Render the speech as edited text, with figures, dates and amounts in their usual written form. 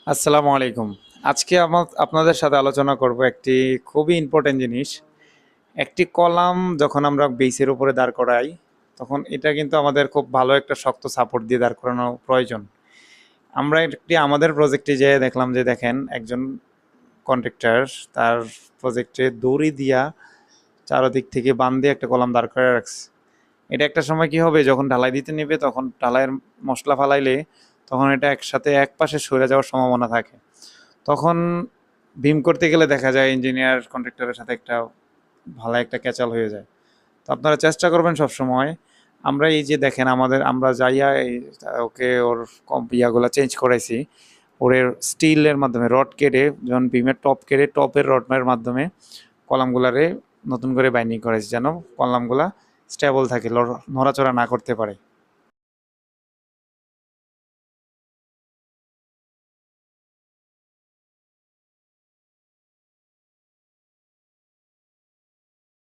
আসসালামু আলাইকুম। আজকে আপনাদের সাথে আলোচনা করব একটি খুবই ইম্পর্টেন্ট জিনিস। একটি কলাম যখন আমরা বেইসের উপরে দাঁড় করাই, তখন এটা কিন্তু আমাদের খুব ভালো একটা শক্ত সাপোর্ট দিয়ে দাঁড় করানো প্রয়োজন। আমরা আমাদের প্রজেক্টে যেয়ে দেখলাম যে দেখেন একজন কন্ট্রাক্টর তার প্রজেক্টে দড়ি দিয়া চারদিক থেকে বাঁধ দিয়ে একটা কলাম দাঁড় করে রাখছে। এটা একটা সময় কি হবে, যখন ঢালাই দিতে নেবে তখন ঢালাইয়ের মশলা ফালাইলে তখন এটা একসাথে এক পাশে সরে যাওয়ার সম্ভাবনা থাকে। তখন বিম করতে গেলে দেখা যায় ইঞ্জিনিয়ার কন্ট্রাক্টরের সাথে একটা ভালো একটা ক্যাচাল হয়ে যায়। তো আপনারা চেষ্টা করবেন সবসময়, আমরা এই যে দেখেন আমরা যাইয়া ওকে ওর ইয়াগুলো চেঞ্জ করাইছি, ওর স্টিলের মাধ্যমে রড কেটে, যখন বিমের টপ কেটে টপের রডের মাধ্যমে কলামগুলারে নতুন করে বাইন্ডিং করাইছি, যেন কলামগুলা স্টেবল থাকে, নড়াচড়া না করতে পারে।